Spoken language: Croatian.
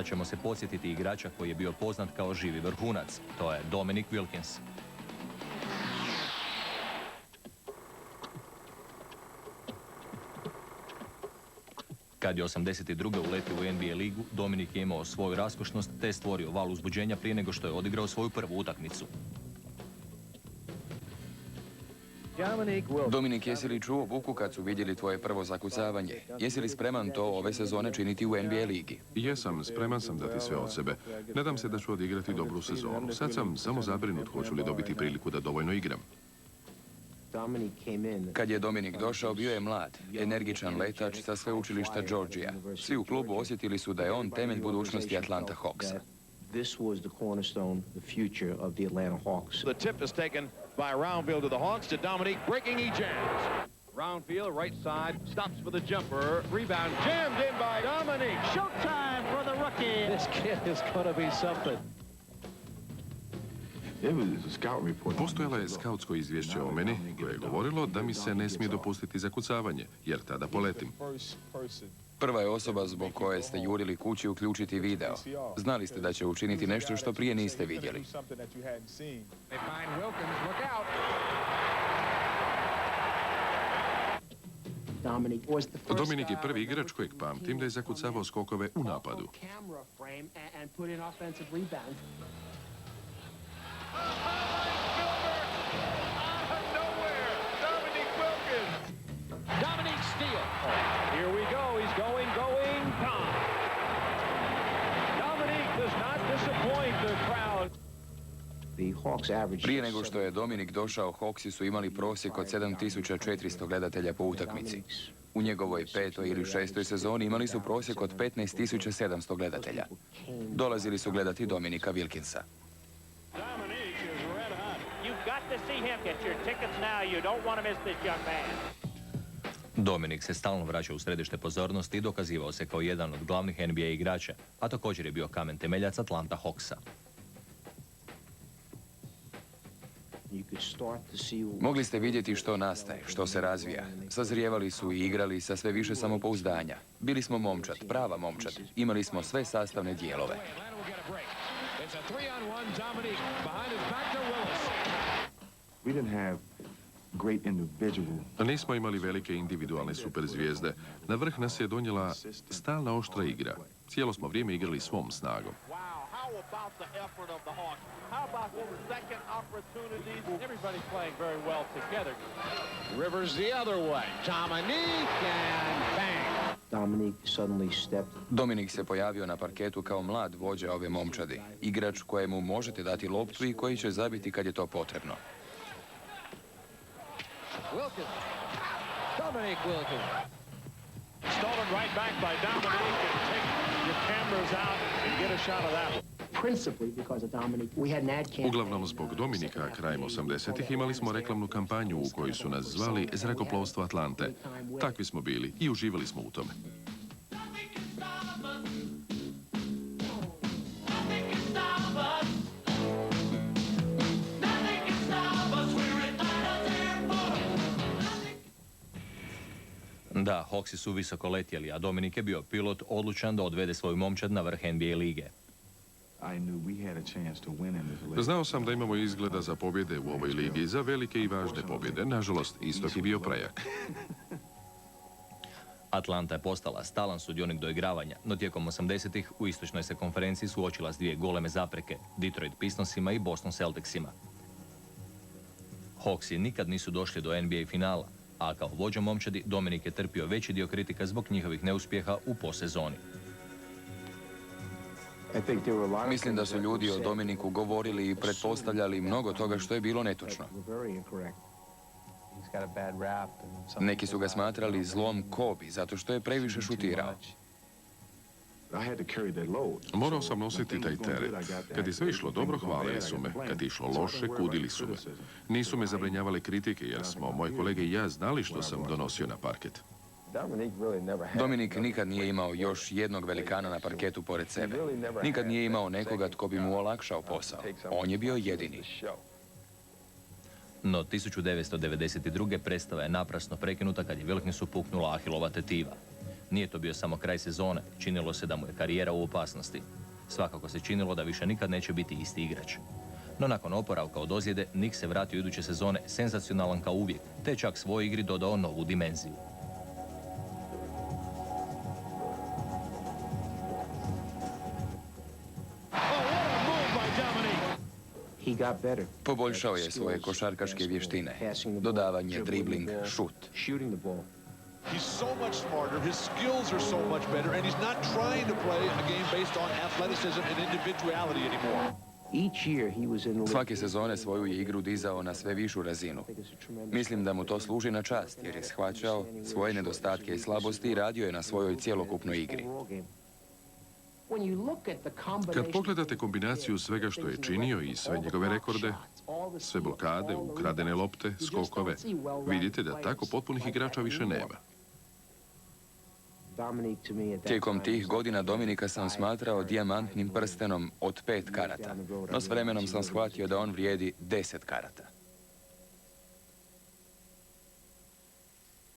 Sad ćemo se podsjetiti igrača koji je bio poznat kao živi vrhunac. To je Dominic Wilkins. Kad je 82. uletio u NBA ligu, Dominic je imao svoju raskošnost te je stvorio val uzbuđenja prije nego što je odigrao svoju prvu utakmicu. Dominik, jesi li čuo buku kad su vidjeli tvoje prvo zakucavanje? Jesi li spreman to ove sezone činiti u NBA ligi? Jesam, spreman sam dati sve od sebe. Nadam se da ću odigrati dobru sezonu. Sad sam samo zabrinut hoću li dobiti priliku da dovoljno igram. Kad je Dominik došao, bio je mlad, energičan letač sa sveučilišta Georgia. Svi u klubu osjetili su da je on temelj budućnosti Atlanta Hawksa. This was the cornerstone, the future of the Atlanta Hawks. The tip is taken by Roundfield to the Hawks to Dominique, breaking he jams. Roundfield, right side, stops for the jumper, rebound, jammed in by Dominique. Showtime for the rookie. This kid is going to be something. Postojalo je skautsko izvješće o meni koje je govorilo da mi se ne smije dopustiti zakucavanje, jer tada poletim. Prva je osoba zbog koje ste jurili kući uključiti video. Znali ste da će učiniti nešto što prije niste vidjeli. Dominik je prvi igrač kojeg pamtim da je zakucavao skokove u napadu. Dominique steal. Here we go. He's going. Tom. Dominique does not disappoint the crowd. The Hawks average. Prije nego što je Dominik došao, Hawksi su imali prosjek od 7400 gledatelja po utakmici. U njegovoj petoj ili šestoj sezoni imali su prosjek od 15700 gledatelja. Dolazili su gledati Dominika Wilkinsa. Dominik se stalno vraća u središte pozornosti i dokazivao se kao jedan od glavnih NBA igrača, a također je bio kamen temeljac Atlanta Hawksa. Mogli ste vidjeti što nastaje, što se razvija. Sazrijevali su i igrali sa sve više samopouzdanja. Bili smo momčad, prava momčad. Imali smo sve sastavne dijelove. Nismo imali velike individualne superzvijezde. Na vrh nas je donijela stalna oštra igra. Cijelo smo vrijeme igrali svom snagom. Rivers the other way. Dominique and bang. Dominik se pojavio na parketu kao mlad vođa ove momčadi. Igrač kojemu možete dati loptu i koji će zabiti kad je to potrebno. Wilkins. Dominique Wilkins. Stolen right back by Dominique and take your cameras out and get a shot of that one. Uglavnom zbog Dominika krajem 80-ih imali smo reklamnu kampanju u kojoj su nas zvali Zrakoplovstvo Atlante. Takvi smo bili i uživali smo u tome. Da, Hawksi su visoko letjeli, a Dominik je bio pilot odlučan da odvede svoju momčad na vrh NBA lige. Znao sam da imamo izgleda za pobjede u ovoj ligi, za velike i važne pobjede. Nažalost, istok je bio prejak. Atlanta je postala stalan sudionik doigravanja, no tijekom 80-ih u istočnoj se konferenciji suočila s dvije goleme zapreke, Detroit Pistonsima i Boston Celticsima. Hawksi nikad nisu došli do NBA finala, a kao vođa momčadi Dominik je trpio veći dio kritika zbog njihovih neuspjeha u posezoni. Mislim da su ljudi o Dominiku govorili i pretpostavljali mnogo toga što je bilo netočno. Neki su ga smatrali zlom Kobe zato što je previše šutirao. Morao sam nositi taj teret. Kad je sve išlo dobro, hvalili su me. Kad je išlo loše, kudili su me. Nisu me zabrinjavale kritike jer smo, moji kolege i ja, znali što sam donosio na parket. Dominik nikad nije imao još jednog velikana na parketu pored sebe. Nikad nije imao nekoga tko bi mu olakšao posao. On je bio jedini. No 1992. predstava je naprasno prekinuta kad je Wilkinsu puknula Ahilova tetiva. Nije to bio samo kraj sezone, činilo se da mu je karijera u opasnosti. Svakako se činilo da više nikad neće biti isti igrač. No nakon oporavka od ozljede, Nick se vratio iduće sezone senzacionalan kao uvijek, te čak svojoj igri dodao novu dimenziju. He got better. Poboljšao je svoje košarkaške vještine. Dodavanje, dribling, šut. Shooting the ball. He's so much smarter, his skills are so much better, and he's not trying to play a game based on athleticism and individuality anymore. Each year he was in the league. Svake sezone svoju je igru dizao na sve višu razinu. Mislim da mu to služi na čast, jer je shvaćao svoje nedostatke i slabosti i radio je na svojoj cjelokupnoj igri. Kad pogledate kombinaciju svega što je činio i sve njegove rekorde, sve blokade, ukradene lopte, skokove, vidite da tako potpunih igrača više nema. Tijekom tih godina Dominika sam smatrao dijamantnim prstenom od 5 karata, no s vremenom sam shvatio da on vrijedi 10 karata.